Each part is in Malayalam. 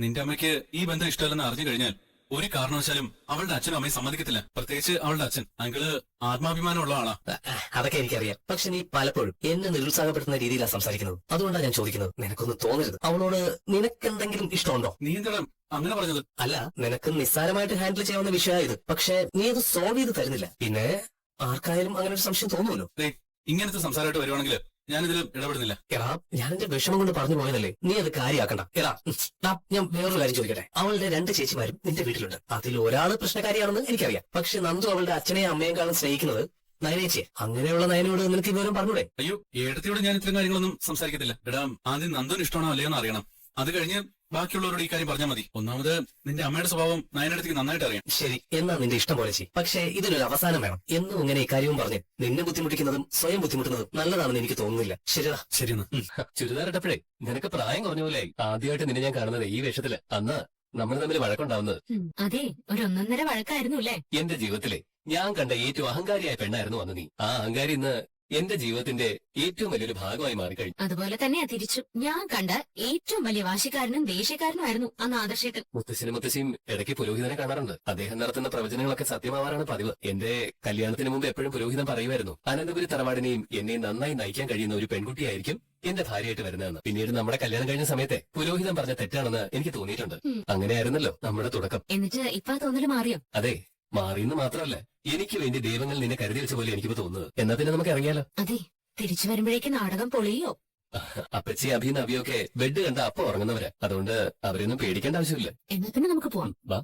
നിന്റെ അമ്മയ്ക്ക് ഈ ബന്ധം ഇഷ്ടമല്ലെന്ന് അറിഞ്ഞു കഴിഞ്ഞാൽ ഒരു കാരണവശാലും അവളുടെ അച്ഛനും അമ്മയും സമ്മതിക്കത്തില്ല. പ്രത്യേകിച്ച് അവളുടെ അച്ഛൻ. അങ്കിള് ആത്മാഭിമാനമുള്ള ആളാ. അതൊക്കെ എനിക്കറിയാം. പക്ഷെ നീ പലപ്പോഴും എന്നെ നിരുത്സാഹപ്പെടുത്തുന്ന രീതിയിലാണ് സംസാരിക്കുന്നത്. അതുകൊണ്ടാണ് ഞാൻ ചോദിക്കുന്നത്. നിനക്കൊന്ന് തോന്നരുത്. അവളോട് നിനക്കെന്തെങ്കിലും ഇഷ്ടമുണ്ടോ? നീ എന്താണ് അങ്ങനെ പറഞ്ഞത്? അല്ല, നിനക്ക് നിസ്സാരമായിട്ട് ഹാൻഡിൽ ചെയ്യാവുന്ന വിഷയമാണ് ഇത്. പക്ഷെ നീ അത് സോൾവ് ചെയ്ത് തരുന്നില്ല. പിന്നെ ആർക്കായാലും അങ്ങനെ ഒരു സംശയം തോന്നുമല്ലോ. ഇങ്ങനത്തെ സംസാരമായിട്ട് വരുവാണെങ്കിൽ ഞാനിതിൽ ഇടപെടുന്നില്ല. എടാ, ഞാൻ എന്റെ വിഷമം കൊണ്ട് പറഞ്ഞു പോയതല്ലേ, നീ അത് കാര്യമാക്കണ്ട. എടാ, ഞാൻ വേറൊരു കാര്യം ചോദിക്കട്ടെ. അവളുടെ 2 ചേച്ചിമാരും നിന്റെ വീട്ടിലുണ്ട്. അതിൽ ഒരാള് പ്രശ്നക്കാരിയാണെന്ന് എനിക്കറിയാം. പക്ഷെ നന്ദു അവളുടെ അച്ഛനെയും അമ്മയും കാണാൻ സ്നേഹിക്കുന്നത് നയനേച്ചിയെ. അങ്ങനെയുള്ള നയനോട് നിനക്ക് വിവരം പറഞ്ഞൂടെ? അയ്യോ, ഏടത്തിയോട് ഞാൻ ഇത്തരം കാര്യങ്ങളൊന്നും സംസാരിക്കത്തില്ല. എടാ, ആദ്യം നന്ദുവിന് ഇഷ്ടമാണോ അല്ലയോ എന്ന് അറിയണം. അത് കഴിഞ്ഞ് ബാക്കിയുള്ളവരോട് ഈ കാര്യം പറഞ്ഞാൽ മതി. ഒന്നാമത് നിന്റെ അമ്മയുടെ സ്വഭാവം നയനടുത്തേക്ക് നന്നായിട്ട് അറിയാം. ശരി, എന്നാ നിന്റെ ഇഷ്ടം പോലെ ചെയ്യും. പക്ഷേ ഇതിനൊരു അവസാനം വേണം. എന്നും ഇങ്ങനെ ഇക്കാര്യവും പറഞ്ഞ് നിന്നെ ബുദ്ധിമുട്ടിക്കുന്നതും സ്വയം ബുദ്ധിമുട്ടുന്നതും നല്ലതാണെന്ന് എനിക്ക് തോന്നുന്നില്ല. ശരിയാ? ശരിയെന്ന്. ചുരിദാറിട്ടപ്പോഴേ നിനക്ക് പ്രായം കുറഞ്ഞ പോലെ ആദ്യമായിട്ട് നിന്നെ ഞാൻ കാണുന്നത് ഈ വേഷത്തില്. അന്ന് നമ്മൾ തമ്മിൽ വഴക്കുണ്ടാവുന്നത്. അതെ, ഒരു 1.5 വഴക്കായിരുന്നു അല്ലേ? എന്റെ ജീവിതത്തിലെ ഞാൻ കണ്ട ഏറ്റവും അഹങ്കാരിയായ പെണ്ണായിരുന്നു അന്ന് നീ. ആ അഹങ്കാരി ഇന്ന് എന്റെ ജീവിതത്തിന്റെ ഏറ്റവും വലിയൊരു ഭാഗമായി മാറിക്കഴിഞ്ഞു. അതുപോലെ തന്നെയാ തിരിച്ചു. ഞാൻ കണ്ട ഏറ്റവും വലിയ വാശിക്കാരനും ദേഷ്യക്കാരനുമായിരുന്നു അന്ന് ആദർശേട്ടൻ. മുത്തശ്ശനും മുത്തശ്ശിയും ഇടയ്ക്ക് പുരോഹിതനെ കാണാറുണ്ട്. അദ്ദേഹം നടത്തുന്ന പ്രവചനങ്ങളൊക്കെ സത്യമാവാറാണ് പതിവ്. എന്റെ കല്യാണത്തിന് മുമ്പ് എപ്പോഴും പുരോഹിതൻ പറയുമായിരുന്നു, അനന്തപുരി തറവാടിനെയും എന്നെ നന്നായി നയിക്കാൻ കഴിയുന്ന ഒരു പെൺകുട്ടിയായിരിക്കും എന്റെ ഭാര്യയായിട്ട് വരുന്നതെന്ന്. പിന്നീട് നമ്മുടെ കല്യാണം കഴിഞ്ഞ സമയത്തെ പുരോഹിതൻ പറഞ്ഞ തെറ്റാണെന്ന് എനിക്ക് തോന്നിയിട്ടുണ്ട്. അങ്ങനെയായിരുന്നല്ലോ നമ്മുടെ തുടക്കം. എന്നിട്ട് ഇപ്പൊ തോന്നല് മാറിയോ? അതെ, മാറിയെന്ന് മാത്രമല്ല, എനിക്ക് വേണ്ടി ദൈവങ്ങൾ നിന്നെ കരുതി വെച്ച പോലെ എനിക്ക് തോന്നുന്നത്. എന്നാ പിന്നെ നമുക്ക് ഇറങ്ങിയാലോ? അതെ, തിരിച്ചു വരുമ്പോഴേക്ക് നാടകം പൊളിയോ? അപ്പച്ചി അഭി നവിയൊക്കെ ബെഡ് കണ്ട അപ്പൊ ഉറങ്ങുന്നവരാ. അതുകൊണ്ട് അവരെയൊന്നും പേടിക്കേണ്ട ആവശ്യമില്ല. എന്നാ പിന്നെ നമുക്ക് പോവാം. വാ.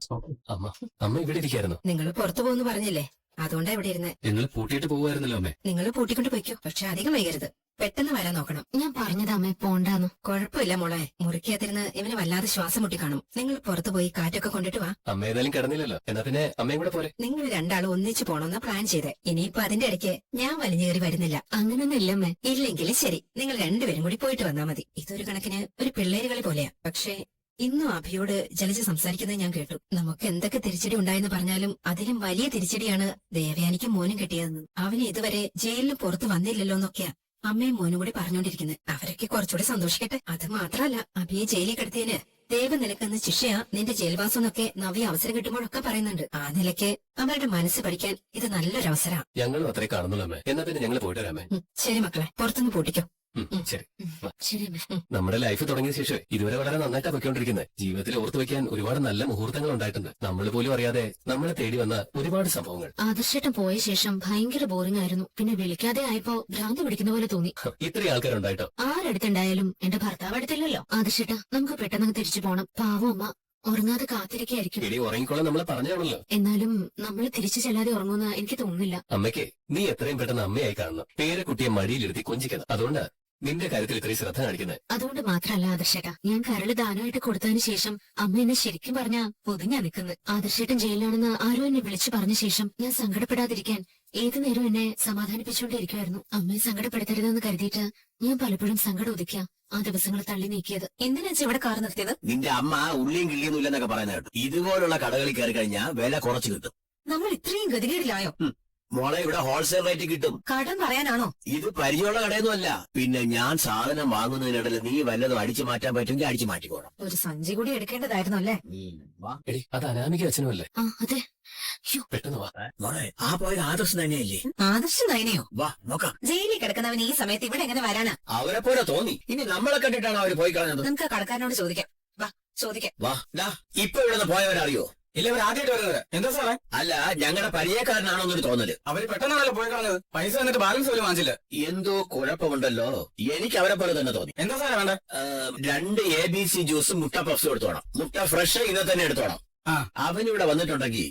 അമ്മ ഇവിടെ ഇരിക്കായിരുന്നു. നിങ്ങൾ പുറത്തു പോകുന്നു പറഞ്ഞില്ലേ, അതുകൊണ്ടാ ഇവിടെ ഇരുന്ന്. നിങ്ങൾ പൂട്ടിയിട്ട് പോകുമായിരുന്നല്ലോ അമ്മേ. നിങ്ങൾ പൂട്ടിക്കൊണ്ട് പോയിക്കോ, പക്ഷെ അധികം വൈകരുത്. പെട്ടെന്ന് വരാൻ നോക്കണം. ഞാൻ പറഞ്ഞതാ അമ്മേ, പോണ്ടാന്ന്. കുഴപ്പമില്ല മോളെ, മുറിക്കകത്തിരുന്ന് ഇവന് വല്ലാതെ ശ്വാസം മുട്ടി കാണും. നിങ്ങൾ പുറത്തു പോയി കാറ്റൊക്കെ കൊണ്ടിട്ട് വാ. അമ്മ ഏതായാലും കിടന്നില്ലല്ലോ, എന്നാ പിന്നെ അമ്മയും കൂടെ പോരെ. നിങ്ങൾ 2 ആളും ഒന്നിച്ചു പോണമെന്നാ പ്ലാൻ ചെയ്തേ. ഇനിയിപ്പോ അതിന്റെ ഇടയ്ക്ക് ഞാൻ വലിഞ്ഞേറി വരുന്നില്ല. അങ്ങനൊന്നും ഇല്ലമ്മേ. ഇല്ലെങ്കിൽ ശരി, നിങ്ങൾ 2 പേരും കൂടി പോയിട്ട് വന്നാ മതി. ഇതൊരു കണക്കിന് ഒരു പിള്ളേരുകളി പോലെയാ. പക്ഷേ ഇന്നും അഭിയോട് ജലജ സംസാരിക്കുന്നത് ഞാൻ കേട്ടു. നമുക്ക് എന്തൊക്കെ തിരിച്ചടി ഉണ്ടായെന്ന് പറഞ്ഞാലും അതിലും വലിയ തിരിച്ചടിയാണ് ദേവയാനിക്കും മോനും കിട്ടിയതെന്ന്. അവന് ഇതുവരെ ജയിലിന് പുറത്ത് വന്നില്ലല്ലോ എന്നൊക്കെയാ അമ്മയും മോനും കൂടി പറഞ്ഞുകൊണ്ടിരിക്കുന്നത്. അവരൊക്കെ കുറച്ചുകൂടി സന്തോഷിക്കട്ടെ. അത് മാത്രമല്ല, അഭിയെ ജയിലിൽ കിടത്തിയതിന് ദൈവം നിലക്കുന്ന ശിക്ഷയാ നിന്റെ ജയിൽവാസം എന്നൊക്കെ നവ്യ അവസരം കിട്ടുമ്പോഴൊക്കെ പറയുന്നുണ്ട്. ആ നിലയ്ക്ക് അവരുടെ മനസ്സ് പഠിക്കാൻ ഇത് നല്ലൊരു അവസരമാണ്. ഞങ്ങളും അത്രേ കാണുന്നുള്ളൂ അമ്മേ. എന്നാ പിന്നെ ഞങ്ങൾ പോയിട്ട് വരാമേ. ശരി മക്കളെ, പുറത്തുനിന്ന് പൂട്ടിക്കോ. ശരി. ശരി അമ്മേ. നമ്മുടെ ലൈഫ് തുടങ്ങിയ ശേഷം ഇതുവരെ വളരെ നന്നായിട്ടാണ് പൊയ്ക്കൊണ്ടിരിക്കുന്നത്. ജീവിതത്തിൽ ഓർത്തു വെക്കാൻ ഒരുപാട് നല്ല മുഹൂർത്തങ്ങൾ ഉണ്ടായിട്ടുണ്ട്. നമ്മൾ പോലും അറിയാതെ നമ്മളെ തേടി വന്ന ഒരുപാട് സംഭവങ്ങൾ. ആദർശേട്ടൻ പോയ ശേഷം ഭയങ്കര ബോറിംഗ് ആയിരുന്നു. പിന്നെ വിളിക്കാതെ ആയപ്പോ ഭ്രാന്ത് പിടിക്കുന്ന പോലെ തോന്നി. ഇത്രയും ആൾക്കാരുണ്ടായിട്ടോ? ആരടുത്തുണ്ടായാലും എന്റെ ഭർത്താവ് അടുത്തില്ലല്ലോ. ആദർശേട്ടാ, നമുക്ക് പെട്ടെന്ന് തിരിച്ചു പോണം. പാവം അമ്മ ഉറങ്ങാതെ കാത്തിരിക്കായിരിക്കും. ഇനി ഉറങ്ങിക്കോളാൻ നമ്മളെ പറഞ്ഞാണല്ലോ. എന്നാലും നമ്മൾ തിരിച്ചു ചെല്ലാതെ ഉറങ്ങുമെന്ന് എനിക്ക് തോന്നുന്നില്ല. അമ്മയ്ക്ക് നീ എത്രയും പെട്ടെന്ന് അമ്മയായി കാണണം. പേരക്കുട്ടിയെ മടിയിലിരുത്തി കൊഞ്ചിക്കണം. അതുകൊണ്ട് നിന്റെ കാര്യത്തിൽ ഇത്രയും ശ്രദ്ധ കാണിക്കുന്നത്. അതുകൊണ്ട് മാത്രല്ല ആദർശേട്ടാ, ഞാൻ കരള് ദാനമായിട്ട് കൊടുത്തതിന് ശേഷം അമ്മ എന്നെ ശരിക്കും പറഞ്ഞാ പൊതിഞ്ഞാ നിൽക്കുന്നത്. ആദർശേട്ടൻ ജയിലിലാണെന്ന് ആരോ എന്നെ വിളിച്ചു പറഞ്ഞ ശേഷം ഞാൻ സങ്കടപ്പെടാതിരിക്കാൻ ഏതു നേരം എന്നെ സമാധാനിപ്പിച്ചുകൊണ്ടിരിക്കുമായിരുന്നു. അമ്മയെ സങ്കടപ്പെടുത്തരുതെന്ന് കരുതിയിട്ട് ഞാൻ പലപ്പോഴും സങ്കടം ഒതുക്കിയ ആ ദിവസങ്ങൾ തള്ളി നീക്കിയത്. എന്തിനാ ഇവിടെ കാർ നിർത്തിയത്? നിന്റെ അമ്മ ഉള്ളിയും കിളിയൊന്നും ഇല്ലെന്നൊക്കെ പറയുന്ന കേട്ടു. ഇതുപോലുള്ള കടകളിൽ കയറി കഴിഞ്ഞാൽ വില കുറച്ച് കിട്ടും. നമ്മൾ ഇത്രയും ഗതികേടിലായോ? മോളെ, ഇവിടെ ഹോൾസെയിൽ റേറ്റ് കിട്ടും. കടം പറയാനാണോ? ഇത് പരിചയമുള്ള കടയൊന്നും അല്ല. പിന്നെ ഞാൻ സാധനം വാങ്ങുന്നതിനിടയിൽ നീ വല്ലതും അടിച്ചു മാറ്റാൻ പറ്റുമെങ്കിൽ അടിച്ചു മാറ്റിക്കോണം. ഒരു സഞ്ചി കൂടി എടുക്കേണ്ടതായിരുന്നു അല്ലേ? എടി, അത് അനാമിക അച്ഛനുമല്ലേ? ആ അതെ. പെട്ടെന്ന് വാ. മോളെ, ആ പോയത് ആദർശ് തന്നെയല്ലേ? ആദർശം നയനയോ? വാ നോക്കാം. ജയിലിൽ കിടക്കുന്നവൻ ഈ സമയത്ത് ഇവിടെ എങ്ങനെ വരാനാ? അവരെ പോലെ തോന്നി. ഇനി നമ്മളെ കണ്ടിട്ടാണ് അവര് പോയി കളഞ്ഞത്. നമുക്ക് ആ കടക്കാരനോട് ചോദിക്കാം. വാ ചോദിക്കാം. വാ, ഇപ്പൊ ഇവിടെ നിന്ന് പോയവരറിയോ? ഇല്ല, അവർ ആദ്യമായിട്ട് വരുന്നത്. എന്താ സാറേ? അല്ല, ഞങ്ങളുടെ പരിചയക്കാരനാണോ എന്നൊരു തോന്നല്. അവര് പെട്ടെന്നാണല്ലോ പോയി കളഞ്ഞത്. പൈസ എന്നിട്ട് ബാലൻസ് പോലും വാങ്ങിച്ചില്ല. എന്തോ കുഴപ്പമുണ്ടല്ലോ. എനിക്ക് അവരെ പോലെ തന്നെ തോന്നി. എന്താ സാറേ വേണ്ട? 2 ABC ജ്യൂസും മുട്ട പഫ്സും എടുത്തോണം. മുട്ട ഫ്രഷ് ഇന്നെ തന്നെ എടുത്തോണം. അവനിവിടെ വന്നിട്ടുണ്ടെങ്കിൽ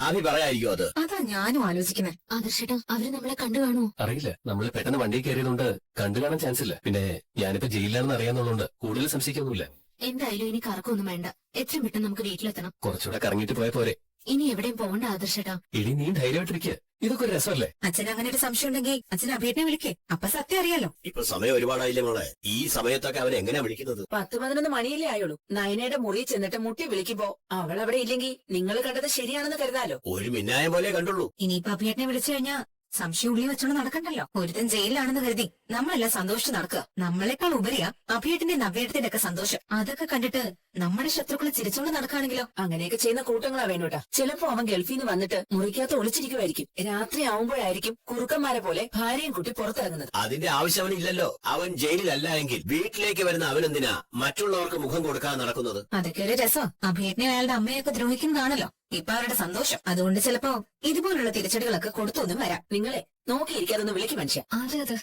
അഭി പറയായിരിക്കും അത്. അതാ ഞാനും ആലോചിക്കുന്നത്. ആദർശേട്ടാ, അവര് നമ്മളെ കണ്ടു കാണുമോ? അറിയില്ല. നമ്മൾ പെട്ടെന്ന് വണ്ടി കയറിയതുകൊണ്ട് കണ്ടു കാണാൻ ചാൻസ് ഇല്ല. പിന്നെ ഞാനിപ്പോ ജയിലിലാണെന്ന് അറിയാന്നുള്ളതുകൊണ്ട് കൂടുതൽ സംശയിക്കൊന്നുമില്ല. എന്തായാലും ഇനി കറക്കൊന്നും വേണ്ട. എത്രയും പെട്ടെന്ന് നമുക്ക് വീട്ടിലെത്തണം. കുറച്ചുകൂടെ കറങ്ങിയിട്ട് പോയ പോരെ. ഇനി എവിടെയും പോകണ്ട ആദർശേട്ടാ. ഇടി, നീ ധൈര്യമായിട്ടിരിക്കുക. ഇതൊക്കെ ഒരു രസമല്ലേ? അച്ഛൻ അങ്ങനെ ഒരു സംശയം ഉണ്ടെങ്കിൽ അച്ഛൻ അഭിയേട്ടനെ വിളിക്കേ. അപ്പൊ സത്യം അറിയാലോ. ഇപ്പൊ സമയം ഒരുപാടായില്ലേ മോളെ? ഈ സമയത്തൊക്കെ അവൻ എങ്ങനെയാ വിളിക്കുന്നത്? 10-11 മണിയല്ലേ ആയുള്ളൂ. നയനയുടെ മുറിയിൽ ചെന്നിട്ട് മുട്ടി വിളിക്കുമ്പോ അവൾ അവിടെ ഇല്ലെങ്കിൽ നിങ്ങൾ കണ്ടത് ശരിയാണെന്ന് കരുതാലോ. ഒരു മിന്നായം പോലെ കണ്ടുള്ളൂ. ഇനിയിപ്പൊ അഭിയേട്ടനെ വിളിച്ചു കഴിഞ്ഞാ സംശയം ഉള്ളി വെച്ചോണ്ട് നടക്കണ്ടല്ലോ. ഒരുത്തൻ ജയിലിലാണെന്ന് കരുതി നമ്മളെല്ലാം സന്തോഷിച്ച് നടക്കുക. നമ്മളെക്കാൾ ഉപരിയാ അഭിയേട്ടന്റെ നവ്യേട്ടത്തിന്റെ ഒക്കെ സന്തോഷം. അതൊക്കെ കണ്ടിട്ട് നമ്മുടെ ശത്രുക്കളെ ചിരിച്ചോണ്ട് നടക്കുകയാണെങ്കിലോ? അങ്ങനെയൊക്കെ ചെയ്യുന്ന കൂട്ടങ്ങളാ വേണോട്ടാ. ചിലപ്പോ അവൻ ഗൾഫിൽ നിന്ന് വന്നിട്ട് മുറിക്കകത്ത് ഒളിച്ചിരിക്കുമായിരിക്കും. രാത്രി ആവുമ്പോഴായിരിക്കും കുറുക്കന്മാരെ പോലെ ഭാര്യയും കുട്ടി പുറത്തിറങ്ങുന്നത്. അതിന്റെ ആവശ്യം അവനില്ലല്ലോ. അവൻ ജയിലിലല്ല എങ്കിൽ വീട്ടിലേക്ക് വരുന്ന അവനെന്തിനാ മറ്റുള്ളവർക്ക് മുഖം കൊടുക്കാതെ നടക്കുന്നത്? അതൊക്കെ ഒരു രസം. അഭിയേട്ടനെ അയാളുടെ അമ്മയൊക്കെ ദ്രോഹിക്കുന്നതാണല്ലോ ഇപ്പൊ അവരുടെ സന്തോഷം. അതുകൊണ്ട് ചിലപ്പോ ഇതുപോലുള്ള തിരിച്ചടികളൊക്കെ കൊടുത്തൊന്നും വരാം. നിങ്ങളെ നോക്കിയിരിക്കാതൊന്ന് വിളിക്കും മനുഷ്യ. അത്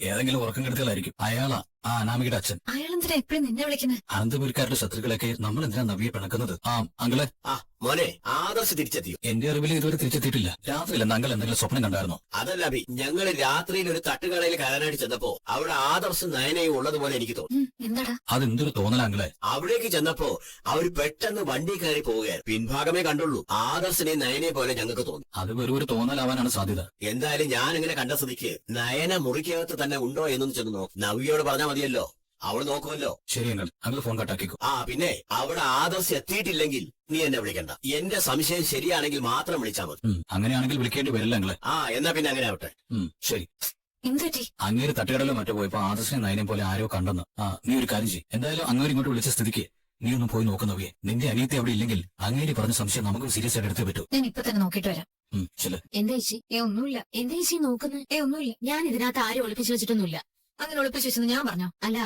ഏതെങ്കിലും ഉറക്കം കെടുത്തലായിരിക്കും. അയാളാ ആ അനാമികയുടെ അച്ഛൻ. അയാളെന്തിനാ എപ്പോഴും നിന്നെ വിളിക്കുന്നത്? അനന്തപുരിക്കാരുടെ ശത്രുക്കളൊക്കെ നമ്മൾ എന്തിനാ നവിയെ പിണക്കുന്നത്? ആ അങ്കിളെ, ആ മോനെ, ആദർശ് തിരിച്ചെത്തിയോ? എന്റെ അറിവിൽ ഇതുവരെ തിരിച്ചെത്തിയിട്ടില്ല. രാത്രിയിൽ അങ്കിൾ എന്തെങ്കിലും സ്വപ്നം കണ്ടായിരുന്നോ? അതല്ല അഭി, ഞങ്ങള് രാത്രിയിൽ ഒരു തട്ടുകടയിൽ കയറാനായിട്ട് ചെന്നപ്പോ അവിടെ ആദർശ് നയനയും ഉള്ളതുപോലെ എനിക്ക് തോന്നി. എന്താടാ? അതെന്തൊരു തോന്നലാങ്കിളെ. അവിടേക്ക് ചെന്നപ്പോ അവര് പെട്ടെന്ന് വണ്ടി കയറി പോവുകയായിരുന്നു. പിൻഭാഗമേ കണ്ടുള്ളൂ. ആദർശിനെ നയനെ പോലെ ഞങ്ങൾക്ക് തോന്നി. അത് വെറും ഒരു തോന്നലാവാനാണ് സാധ്യത. എന്തായാലും ഞാൻ ഇങ്ങനെ കണ്ട സ്ഥിതിക്ക് നയന മുറിക്കകത്ത് തന്നെ ഉണ്ടോ എന്നൊന്ന് ചെന്ന് നോക്കും. നവ്യയോട് പറഞ്ഞാൽ മതിയല്ലോ, അവൾ നോക്കുമല്ലോ. ശരി അങ്കിൾ ഫോൺ കട്ടാക്കിക്കോ. ആ പിന്നെ അവിടെ ആദർശ് എത്തിയിട്ടില്ലെങ്കിൽ നീ എന്നെ വിളിക്കണ്ട. എന്റെ സംശയം ശരിയാണെങ്കിൽ മാത്രം വിളിച്ചാൽ മതി. അങ്ങനെയാണെങ്കിൽ വിളിക്കേണ്ടി വരില്ല അങ്കിളെ. ആ എന്നാ പിന്നെ അങ്ങനെ ആവട്ടെ. ശരി. എന്തുപറ്റി? അങ്ങേര് തട്ടുകടലോ മറ്റോ പോയപ്പോ ആദർശനെ നയനെ പോലെ ആരോ കണ്ടെന്ന്. നീ ഒരു കാര്യം ചെയ്യും. എന്തായാലും അങ്ങേര് ഇങ്ങോട്ട് വിളിച്ച സ്ഥിതിക്ക് നീ ഒന്ന് പോയി നോക്കുന്നവയെ. നിന്റെ അനിയത്തി അവിടെ ഇല്ലെങ്കിൽ അങ്ങേര് പറഞ്ഞ സംശയം നമുക്ക് സീരിയസ് ആയിട്ട് എടുത്തേ പറ്റൂ. ഞാൻ ഇപ്പൊ തന്നെ നോക്കിയിട്ട് വരാം. ചില എന്താ ചേച്ചി? ഒന്നുമില്ല. എന്താ ചേച്ചി നോക്കുന്നത്? ഒന്നുമില്ല. ഞാൻ ഇതിനകത്ത് ആരും ഒളിപ്പിച്ചു വെച്ചിട്ടൊന്നുമില്ല. അങ്ങനെ ഒളിപ്പിച്ചു വെച്ചെന്ന് ഞാൻ പറഞ്ഞോ? അല്ല,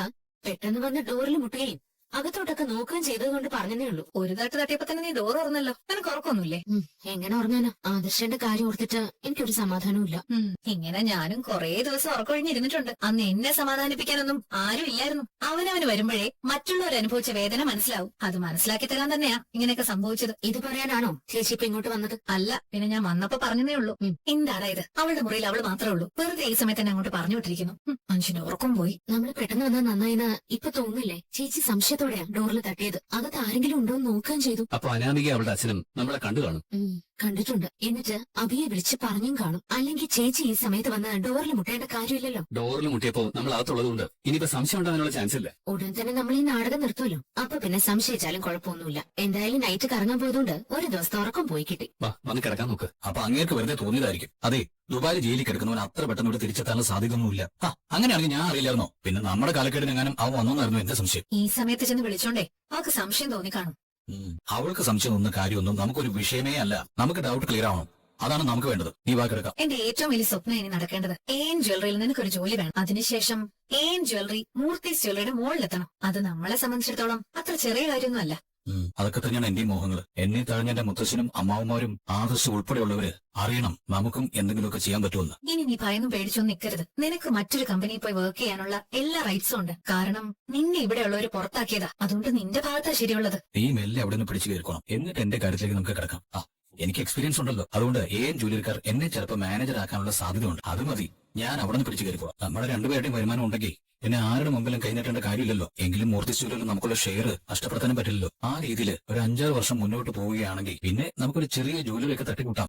പെട്ടെന്ന് വന്ന് ഡോറിൽ മുട്ടുകയും അകത്തോട്ടൊക്കെ നോക്കുകയും ചെയ്തത് കൊണ്ട് പറഞ്ഞതേ ഉള്ളൂ. ഒരു തട്ട് തട്ടിയപ്പോ തന്നെ നീ ഡോർ തുറന്നല്ലോ. നിനക്ക് ഉറക്കൊന്നുമില്ലേ? എങ്ങനെ ഉറങ്ങാനോ? ആദർശന്റെ കാര്യം ഓർത്തിട്ട് എനിക്കൊരു സമാധാനവും. ഇങ്ങനെ ഞാനും കുറേ ദിവസം ഉറക്കൊഴിഞ്ഞിരുന്നിട്ടുണ്ട്. അന്ന് എന്നെ സമാധാനിപ്പിക്കാനൊന്നും ആരും ഇല്ലായിരുന്നു. അവനവന് വരുമ്പോഴേ മറ്റുള്ളവർ അനുഭവിച്ച വേദന മനസ്സിലാവും. അത് മനസ്സിലാക്കി തരാൻ തന്നെയാ ഇങ്ങനെയൊക്കെ സംഭവിച്ചത്. ഇത് പറയാനാണോ ചേച്ചി ഇപ്പൊ ഇങ്ങോട്ട് വന്നത്? അല്ല, പിന്നെ ഞാൻ വന്നപ്പോ പറഞ്ഞതേ ഉള്ളൂ. എന്താടാ ഇത്? അവളുടെ മുറിയിൽ അവള് മാത്രമേ ഉള്ളൂ. വെറുതെ ഈ സമയത്ത് തന്നെ അങ്ങോട്ട് പറഞ്ഞു വിട്ടിരിക്കുന്നു. മനുഷ്യന്റെ ഉറക്കം പോയി. നമ്മള് പെട്ടെന്ന് വന്നാൽ നന്നായിന്ന് ഇപ്പൊ തോന്നുന്നില്ലേ? ചേച്ചി സംശയത്തോടെയാ ഡോറിൽ തട്ടിയത്. അകത്ത് ആരെങ്കിലും ഉണ്ടോ എന്ന് നോക്കുകയും ചെയ്തു. അപ്പൊ അനാമിക അവളുടെ അച്ഛനും നമ്മളെ കണ്ടു കാണും. കണ്ടിട്ടുണ്ട്. എന്നിട്ട് അഭിയെ വിളിച്ച് പറഞ്ഞും കാണും. അല്ലെങ്കിൽ ചേച്ചി ഈ സമയത്ത് വന്ന് ഡോറിൽ മുട്ടേണ്ട കാര്യമില്ലല്ലോ. ഡോറിൽ മുട്ടിയപ്പോ നമ്മൾ അകത്തുള്ളതുകൊണ്ട് ഇനിയിപ്പോ സംശയം ഉണ്ടാകാനുള്ള ചാൻസ് ഇല്ല. ഉടൻ തന്നെ നമ്മൾ ഈ നാടകം നിർത്തുമല്ലോ. അപ്പൊ പിന്നെ സംശയിച്ചാലും കുഴപ്പമൊന്നുമില്ല. എന്തായാലും നൈറ്റ് കറങ്ങാൻ പോയതുകൊണ്ട് ഒരു ദിവസത്തെ ഉറക്കം പോയി കിട്ടി. വാ, വന്ന് കിടക്കാൻ നോക്ക്. അപ്പൊ അങ്ങേർക്ക് വെറുതെ തോന്നിയതായിരിക്കും. അതെ, ദുബായിൽ ജയിലിൽ കിടക്കുന്നവൻ അത്ര പെട്ടെന്ന് ഇവിടെ തിരിച്ചെത്താനുള്ള സാധ്യതയൊന്നുമില്ല. അങ്ങനെയാണെങ്കിൽ ഞാൻ അറിയില്ലായിരുന്നോ? പിന്നെ നമ്മുടെ കാലക്കേടിനെങ്ങാനും അവൻ വന്നോന്നായിരുന്നു എന്റെ സംശയം. ഈ സമയത്ത് ചെന്ന് വിളിച്ചോണ്ടേ അവൾക്ക് സംശയം തോന്നിക്കാണും. അവൾക്ക് സംശയം ഒന്നും കാര്യമൊന്നും നമുക്കൊരു വിഷയമേ അല്ല. നമുക്ക് ഡൗട്ട് ക്ലിയർ ആവണം. അതാണ് നമുക്ക് വേണ്ടത്. നീ വാക്കെടുക്കാം. എന്റെ ഏറ്റവും വലിയ സ്വപ്നം ഇനി നടക്കേണ്ടത് AN ജ്വല്ലറിയിൽ നിനക്കൊരു ജോലി വേണം. അതിനുശേഷം AN ജ്വല്ലറി മൂർത്തീസ് ജ്വല്ലറിയുടെ മുകളിലെത്തണം. അത് നമ്മളെ സംബന്ധിച്ചിടത്തോളം അത്ര ചെറിയ കാര്യമൊന്നുമല്ല. അതൊക്കെ തന്നെയാണ് എന്റെ മോഹങ്ങൾ. എന്നെ തഴഞ്ഞ എന്റെ മുത്തശ്ശനും അമ്മാവന്മാരും ആദർശ് ഉൾപ്പെടെയുള്ളവര് അറിയണം നമുക്കും എന്തെങ്കിലുമൊക്കെ ചെയ്യാൻ പറ്റുമെന്ന്. ഇനി നീ ഭയന്നും പേടിച്ചൊന്നും നിൽക്കരുത്. നിനക്ക് മറ്റൊരു കമ്പനിയിൽ പോയി വർക്ക് ചെയ്യാനുള്ള എല്ലാ റൈറ്റ്സും ഉണ്ട്. കാരണം നിന്നെ ഇവിടെയുള്ളവർ പുറത്താക്കിയതാ. അതുകൊണ്ട് നിന്റെ ഭാഗത്താ ശരിയുള്ളത്. നീ മെല്ലെ അവിടെ നിന്ന് പിടിച്ചു കയറിക്കോണം. എന്നിട്ട് എന്റെ കാര്യത്തിലേക്ക് നമുക്ക് കിടക്കാം. എനിക്ക് എക്സ്പീരിയൻസ് ഉണ്ടല്ലോ. അതുകൊണ്ട് AN ജോലിക്കാർ എന്നെ ചിലപ്പോൾ മാനേജർ ആക്കാനുള്ള സാധ്യതയുണ്ട്. അത് മതി. ഞാൻ അവിടെ നിന്ന് പിടിച്ചു കയറിക്കോളാം. നമ്മുടെ രണ്ടുപേരുടെയും വരുമാനം ഉണ്ടെങ്കിൽ പിന്നെ ആരുടെ മുമ്പിലും കൈനീട്ടേണ്ട കാര്യമില്ലല്ലോ. എങ്കിലും മൂർത്തി സ്റ്റൂഡിയോയിൽ നമുക്കുള്ള ഷെയർ നഷ്ടപ്പെടുത്താനും പറ്റില്ലല്ലോ. ആ രീതിയിൽ ഒരു 5-6 വർഷം മുന്നോട്ട് പോവുകയാണെങ്കിൽ പിന്നെ നമുക്കൊരു ചെറിയ ജോലിയൊക്കെ തട്ടിക്കൂട്ടാം.